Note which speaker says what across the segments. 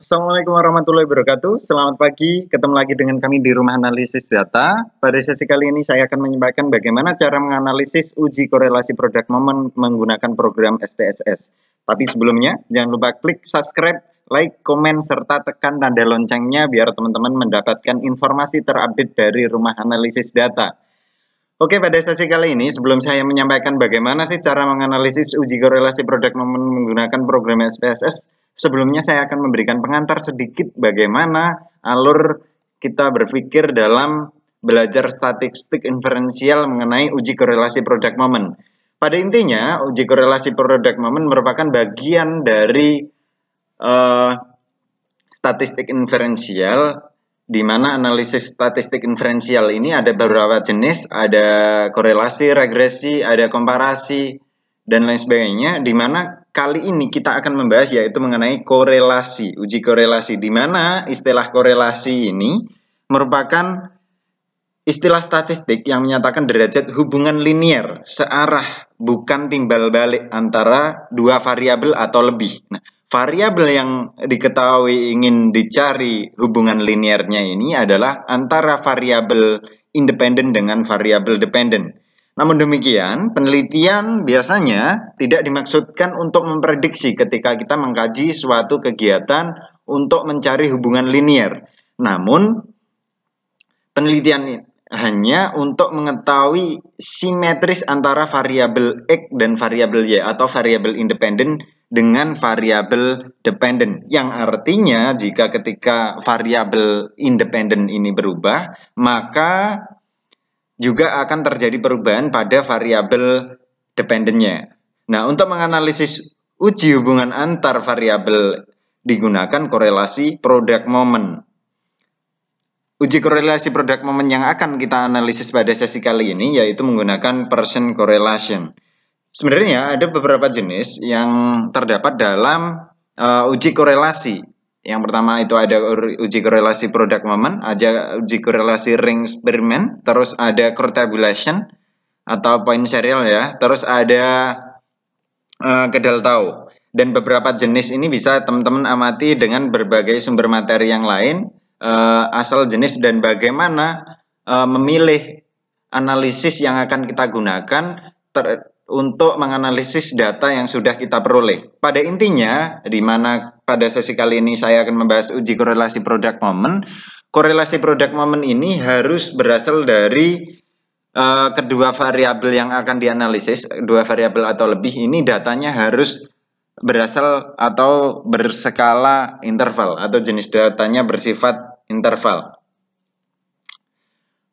Speaker 1: Assalamualaikum warahmatullahi wabarakatuh. Selamat pagi, ketemu lagi dengan kami di Rumah Analisis Data. Pada sesi kali ini saya akan menyampaikan bagaimana cara menganalisis uji korelasi produk momen menggunakan program SPSS. Tapi sebelumnya, jangan lupa klik subscribe, like, komen, serta tekan tanda loncengnya biar teman-teman mendapatkan informasi terupdate dari Rumah Analisis Data. Oke, pada sesi kali ini sebelum saya menyampaikan bagaimana sih cara menganalisis uji korelasi produk momen menggunakan program SPSS, sebelumnya saya akan memberikan pengantar sedikit bagaimana alur kita berpikir dalam belajar statistik inferensial mengenai uji korelasi produk momen. Pada intinya, uji korelasi produk momen merupakan bagian dari statistik inferensial, di mana analisis statistik inferensial ini ada beberapa jenis, ada korelasi, regresi, ada komparasi, dan lain sebagainya, di mana kali ini kita akan membahas yaitu mengenai korelasi, uji korelasi, di mana istilah korelasi ini merupakan istilah statistik yang menyatakan derajat hubungan linier searah, bukan timbal balik antara dua variabel atau lebih. Nah, variabel yang diketahui ingin dicari hubungan liniernya ini adalah antara variabel independen dengan variabel dependen. Namun demikian, penelitian biasanya tidak dimaksudkan untuk memprediksi ketika kita mengkaji suatu kegiatan untuk mencari hubungan linier. Namun, penelitian hanya untuk mengetahui simetris antara variabel X dan variabel Y atau variabel independen dengan variabel dependen. Yang artinya jika ketika variabel independen ini berubah, maka juga akan terjadi perubahan pada variabel dependennya. Nah, untuk menganalisis uji hubungan antar variabel digunakan korelasi produk momen. Uji korelasi produk momen yang akan kita analisis pada sesi kali ini yaitu menggunakan Pearson correlation. Sebenarnya ada beberapa jenis yang terdapat dalam uji korelasi. Yang pertama itu ada uji korelasi produk momen, ada uji korelasi ring eksperimen, terus ada tabulation atau point serial ya, terus ada kedal tahu. Dan beberapa jenis ini bisa teman-teman amati dengan berbagai sumber materi yang lain, asal jenis dan bagaimana memilih analisis yang akan kita gunakan untuk menganalisis data yang sudah kita peroleh. Pada intinya, di mana pada sesi kali ini saya akan membahas uji korelasi produk momen. Korelasi produk momen ini harus berasal dari kedua variabel yang akan dianalisis, dua variabel atau lebih ini datanya harus berasal atau berskala interval atau jenis datanya bersifat interval.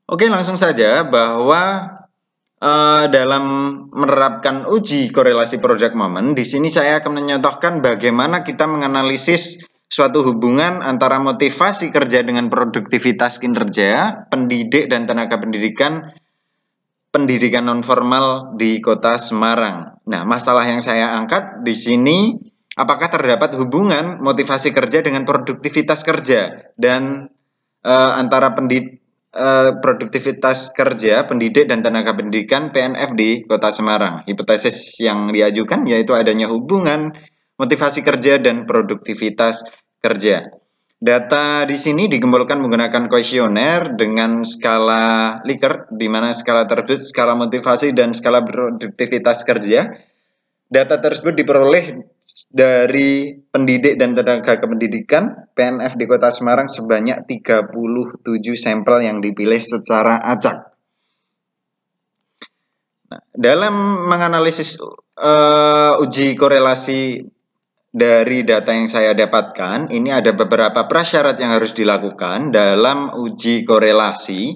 Speaker 1: Oke, langsung saja bahwa dalam menerapkan uji korelasi produk momen, di sini saya akan menyontohkan bagaimana kita menganalisis suatu hubungan antara motivasi kerja dengan produktivitas kinerja, pendidik dan tenaga pendidikan nonformal di Kota Semarang. Nah, masalah yang saya angkat di sini, apakah terdapat hubungan motivasi kerja dengan produktivitas kerja dan antara produktivitas kerja, pendidik, dan tenaga pendidikan PNF di Kota Semarang. Hipotesis yang diajukan yaitu adanya hubungan motivasi kerja dan produktivitas kerja. Data di sini dikumpulkan menggunakan kuesioner dengan skala Likert, di mana skala tersebut skala motivasi dan skala produktivitas kerja. Data tersebut diperoleh dari pendidik dan tenaga kependidikan PNF di Kota Semarang sebanyak 37 sampel yang dipilih secara acak. Nah, dalam menganalisis uji korelasi dari data yang saya dapatkan, ini ada beberapa prasyarat yang harus dilakukan dalam uji korelasi,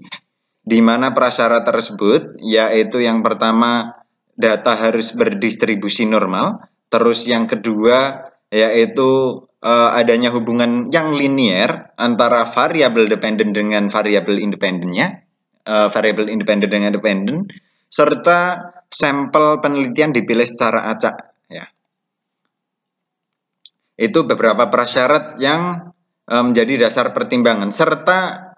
Speaker 1: di mana prasyarat tersebut yaitu yang pertama data harus berdistribusi normal. Terus yang kedua yaitu adanya hubungan yang linier antara variabel dependen dengan variabel independennya, variabel independen dengan dependen, serta sampel penelitian dipilih secara acak. Ya. Itu beberapa prasyarat yang menjadi dasar pertimbangan, serta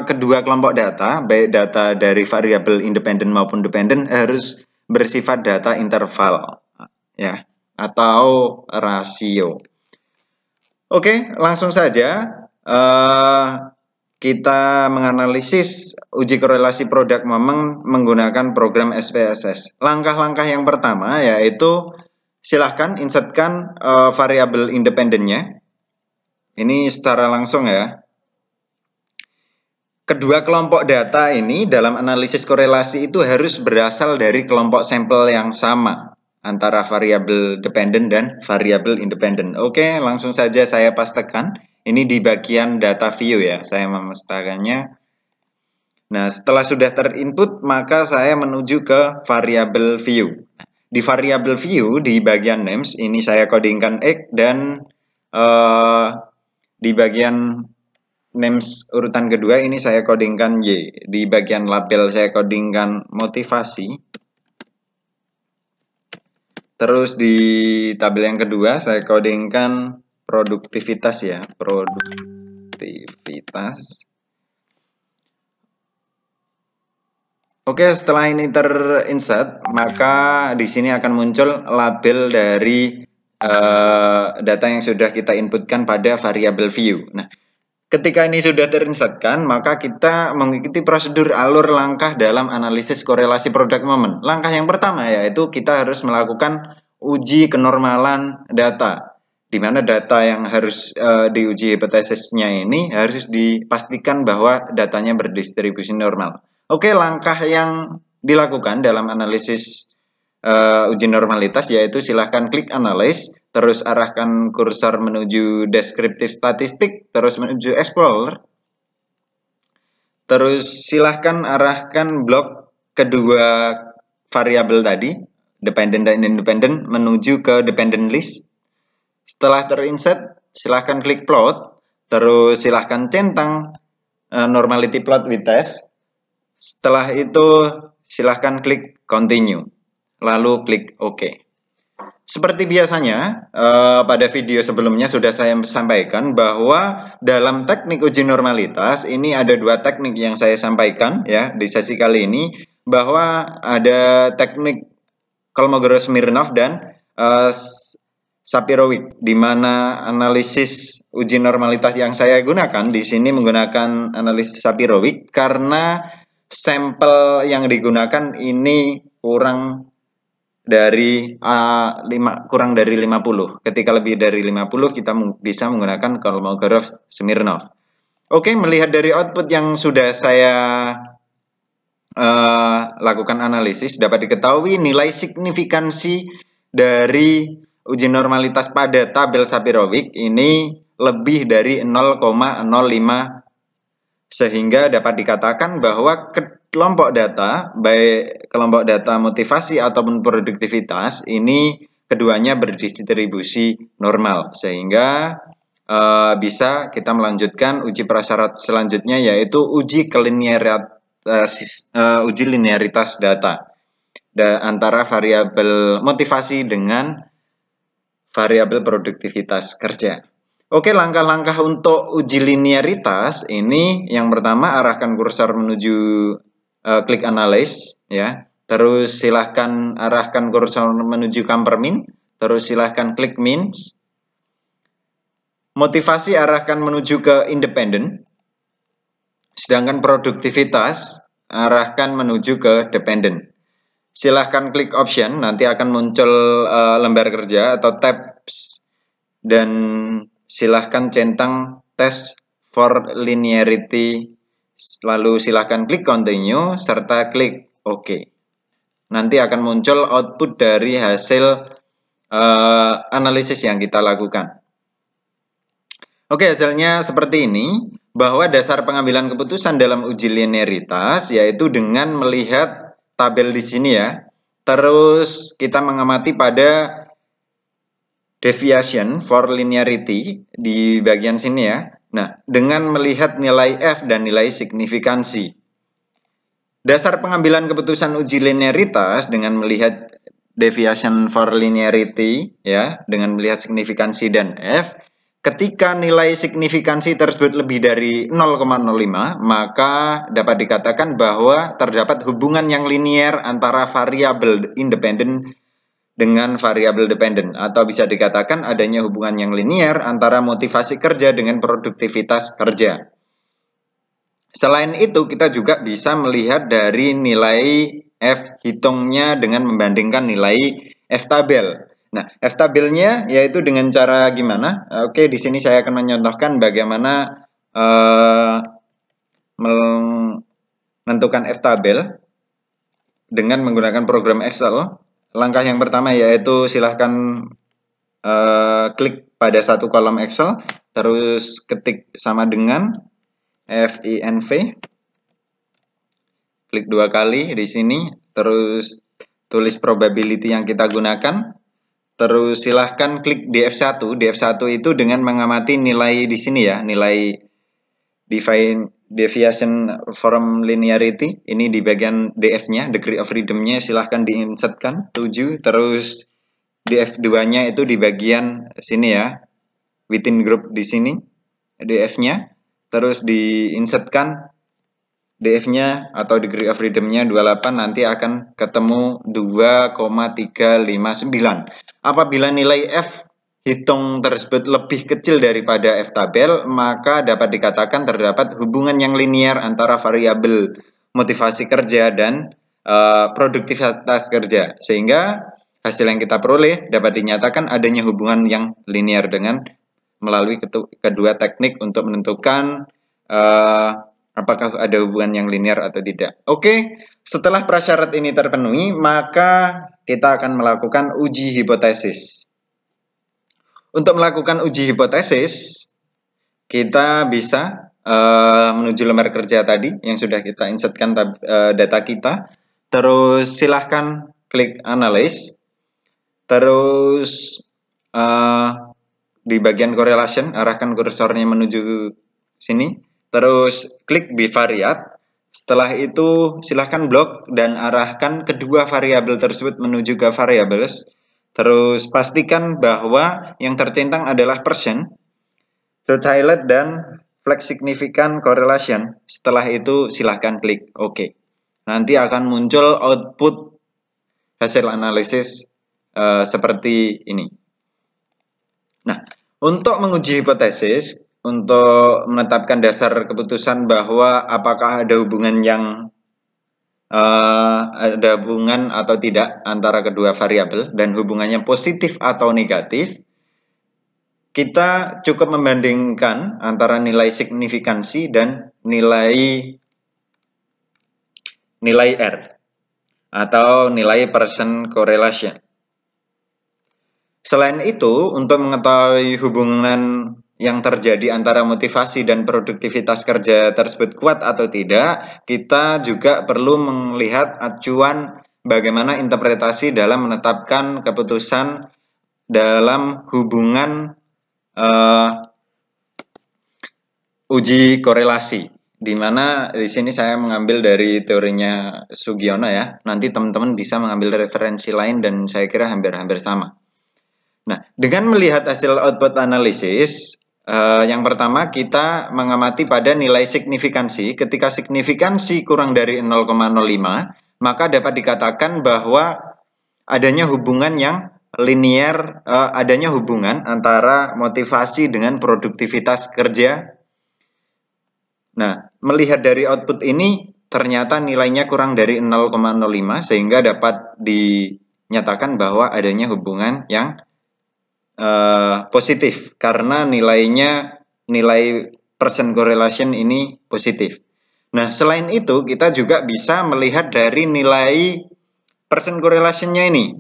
Speaker 1: kedua kelompok data, baik data dari variabel independen maupun dependen, harus bersifat data interval. Ya, atau rasio. Oke, langsung saja kita menganalisis uji korelasi produk Mameng menggunakan program SPSS. Langkah-langkah yang pertama yaitu silahkan insertkan variabel independennya. Ini secara langsung ya. Kedua kelompok data ini dalam analisis korelasi itu harus berasal dari kelompok sampel yang sama antara variabel dependent dan variabel independent. Oke, langsung saja saya pastekan. Ini di bagian data view ya, saya memestakannya. Nah, setelah sudah terinput, maka saya menuju ke variabel view. Di variabel view, di bagian names, ini saya codingkan X dan di bagian names urutan kedua ini saya codingkan Y. Di bagian label saya codingkan motivasi. Terus di tabel yang kedua saya codingkan produktivitas ya, produktivitas. Oke, setelah ini terinsert, maka di sini akan muncul label dari data yang sudah kita inputkan pada variabel view. Nah, ketika ini sudah terinsertkan, maka kita mengikuti prosedur alur langkah dalam analisis korelasi produk Mameng. Langkah yang pertama yaitu kita harus melakukan uji kenormalan data, di mana data yang harus diuji hipotesisnya ini harus dipastikan bahwa datanya berdistribusi normal. Oke, langkah yang dilakukan dalam analisis uji normalitas yaitu silahkan klik analyze, terus arahkan kursor menuju deskriptif statistik, terus menuju explorer, terus silahkan arahkan blok kedua variabel tadi, dependent dan independent, menuju ke dependent list. Setelah terinsert, silahkan klik plot, terus silahkan centang normality plot with test. Setelah itu silahkan klik continue, lalu klik OK. Seperti biasanya, pada video sebelumnya sudah saya sampaikan bahwa dalam teknik uji normalitas ini ada dua teknik yang saya sampaikan ya di sesi kali ini, bahwa ada teknik Kolmogorov-Smirnov dan Sapirowicz, di mana analisis uji normalitas yang saya gunakan di sini menggunakan analisis Sapirowicz karena sampel yang digunakan ini kurang dari 50. Ketika lebih dari 50 kita bisa menggunakan Kolmogorov-Smirnov. Oke, melihat dari output yang sudah saya lakukan analisis, dapat diketahui nilai signifikansi dari uji normalitas pada tabel Sapirowicz ini lebih dari 0,05, sehingga dapat dikatakan bahwa kelompok data, baik kelompok data motivasi ataupun produktivitas, ini keduanya berdistribusi normal, sehingga bisa kita melanjutkan uji prasyarat selanjutnya yaitu uji linearitas data antara variabel motivasi dengan variabel produktivitas kerja. Oke, langkah-langkah untuk uji linearitas ini yang pertama arahkan kursor menuju klik analyze ya. Terus silahkan arahkan kursor menuju camper min, terus silahkan klik means. Motivasi arahkan menuju ke independent. Sedangkan produktivitas arahkan menuju ke dependent. Silahkan klik option, nanti akan muncul lembar kerja atau tabs, dan silahkan centang test for linearity, lalu silahkan klik continue serta klik OK. Nanti akan muncul output dari hasil analisis yang kita lakukan. Oke, hasilnya seperti ini, bahwa dasar pengambilan keputusan dalam uji linearitas yaitu dengan melihat tabel di sini ya. Terus kita mengamati pada deviation for linearity di bagian sini ya. Nah, dengan melihat nilai F dan nilai signifikansi. Dasar pengambilan keputusan uji linearitas dengan melihat deviation for linearity ya, dengan melihat signifikansi dan F. Ketika nilai signifikansi tersebut lebih dari 0,05, maka dapat dikatakan bahwa terdapat hubungan yang linier antara variabel independen dengan variabel dependen, atau bisa dikatakan adanya hubungan yang linier antara motivasi kerja dengan produktivitas kerja. Selain itu, kita juga bisa melihat dari nilai F hitungnya dengan membandingkan nilai F tabel. Nah, F tabelnya yaitu dengan cara gimana? Oke, di sini saya akan mencontohkan bagaimana menentukan F tabel dengan menggunakan program Excel. Langkah yang pertama yaitu silahkan klik pada satu kolom Excel, terus ketik sama dengan FINV, klik 2 kali di sini, terus tulis probability yang kita gunakan, terus silahkan klik di F1. Di F1 itu dengan mengamati nilai di sini ya, nilai deviation from linearity, ini di bagian DF-nya, degree of freedom-nya silahkan diinsertkan 7, terus di F2-nya itu di bagian sini ya, within group di sini, DF-nya, terus diinsertkan DF-nya atau degree of freedom-nya 28, nanti akan ketemu 2,359. Apabila nilai F hitung tersebut lebih kecil daripada F tabel, maka dapat dikatakan terdapat hubungan yang linier antara variabel motivasi kerja dan produktivitas kerja, sehingga hasil yang kita peroleh dapat dinyatakan adanya hubungan yang linier dengan melalui kedua teknik untuk menentukan apakah ada hubungan yang linier atau tidak. Oke, setelah prasyarat ini terpenuhi, maka kita akan melakukan uji hipotesis. Untuk melakukan uji hipotesis, kita bisa menuju lembar kerja tadi yang sudah kita insertkan data kita. Terus silahkan klik analyze. Terus di bagian correlation, arahkan kursornya menuju sini. Terus klik bivariate. Setelah itu silahkan blok dan arahkan kedua variabel tersebut menuju ke variables. Terus pastikan bahwa yang tercentang adalah persen, dot highlight, dan flex significant correlation. Setelah itu silahkan klik OK. Nanti akan muncul output hasil analisis seperti ini. Nah, untuk menguji hipotesis, untuk menetapkan dasar keputusan bahwa apakah ada hubungan atau tidak antara kedua variabel dan hubungannya positif atau negatif, kita cukup membandingkan antara nilai signifikansi dan nilai R atau nilai percent correlation. Selain itu, untuk mengetahui hubungan yang terjadi antara motivasi dan produktivitas kerja tersebut kuat atau tidak, kita juga perlu melihat acuan bagaimana interpretasi dalam menetapkan keputusan dalam hubungan uji korelasi, di mana di sini saya mengambil dari teorinya Sugiono ya. Nanti teman-teman bisa mengambil referensi lain dan saya kira hampir-hampir sama. Nah, dengan melihat hasil output analisis, yang pertama kita mengamati pada nilai signifikansi. Ketika signifikansi kurang dari 0,05, maka dapat dikatakan bahwa adanya hubungan yang linier, adanya hubungan antara motivasi dengan produktivitas kerja. Nah, melihat dari output ini, ternyata nilainya kurang dari 0,05, sehingga dapat dinyatakan bahwa adanya hubungan yang positif karena nilai percent correlation ini positif. Nah, selain itu kita juga bisa melihat dari nilai percent correlation-nya ini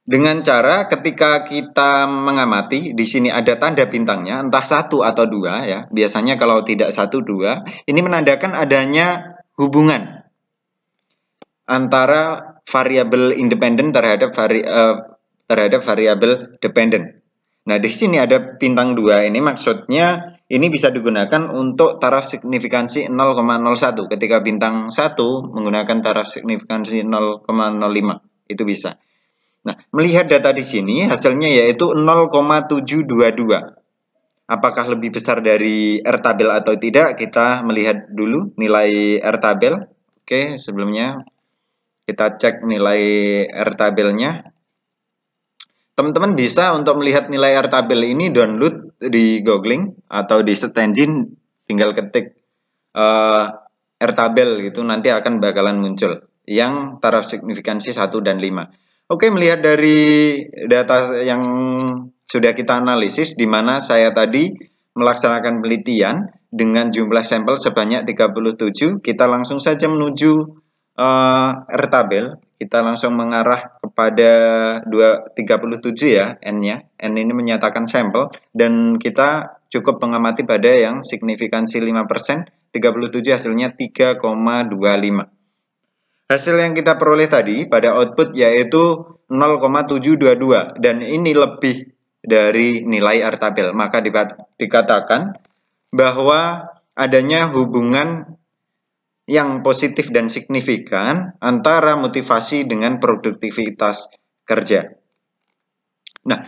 Speaker 1: dengan cara ketika kita mengamati di sini ada tanda bintangnya entah 1 atau 2 ya. Biasanya kalau tidak 1 2 ini menandakan adanya hubungan antara variabel independen terhadap variabel dependen. Nah, di sini ada bintang 2 ini maksudnya ini bisa digunakan untuk taraf signifikansi 0,01. Ketika bintang 1 menggunakan taraf signifikansi 0,05. Itu bisa. Nah, melihat data di sini hasilnya yaitu 0,722. Apakah lebih besar dari R tabel atau tidak? Kita melihat dulu nilai R tabel. Oke, sebelumnya Kita cek nilai R tabelnya. Teman-teman bisa untuk melihat nilai R tabel ini download di googling atau di search engine, tinggal ketik R tabel gitu, nanti akan bakalan muncul yang taraf signifikansi 1 dan 5. Oke, melihat dari data yang sudah kita analisis, di mana saya tadi melaksanakan penelitian dengan jumlah sampel sebanyak 37, kita langsung saja menuju R tabel. Kita langsung mengarah kepada 37 ya, N-nya. N ini menyatakan sampel, dan kita cukup mengamati pada yang signifikansi 5%, 37 hasilnya 3,25. Hasil yang kita peroleh tadi pada output yaitu 0,722, dan ini lebih dari nilai R tabel. Maka dikatakan bahwa adanya hubungan yang positif dan signifikan antara motivasi dengan produktivitas kerja. Nah,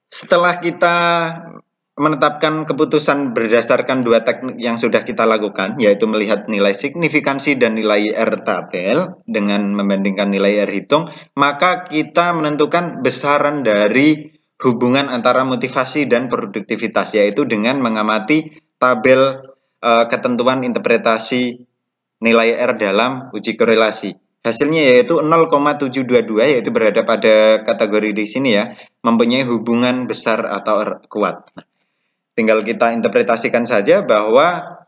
Speaker 1: setelah kita menetapkan keputusan berdasarkan dua teknik yang sudah kita lakukan, yaitu melihat nilai signifikansi dan nilai R tabel dengan membandingkan nilai R hitung, maka kita menentukan besaran dari hubungan antara motivasi dan produktivitas, yaitu dengan mengamati tabel ketentuan interpretasi nilai R dalam uji korelasi. Hasilnya yaitu 0,722, yaitu berada pada kategori di sini ya, mempunyai hubungan besar atau kuat. Tinggal kita interpretasikan saja bahwa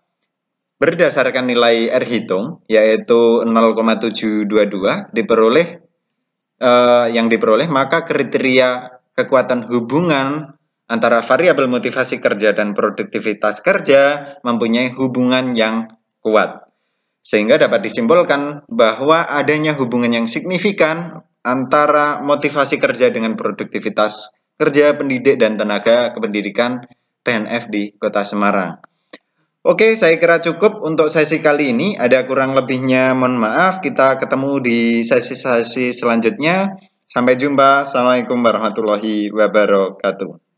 Speaker 1: berdasarkan nilai R hitung yaitu 0,722 yang diperoleh, maka kriteria kekuatan hubungan antara variabel motivasi kerja dan produktivitas kerja mempunyai hubungan yang kuat. Sehingga dapat disimpulkan bahwa adanya hubungan yang signifikan antara motivasi kerja dengan produktivitas kerja pendidik dan tenaga kependidikan PNF di Kota Semarang. Oke, saya kira cukup untuk sesi kali ini. Ada kurang lebihnya, mohon maaf. Kita ketemu di sesi-sesi selanjutnya. Sampai jumpa. Assalamualaikum warahmatullahi wabarakatuh.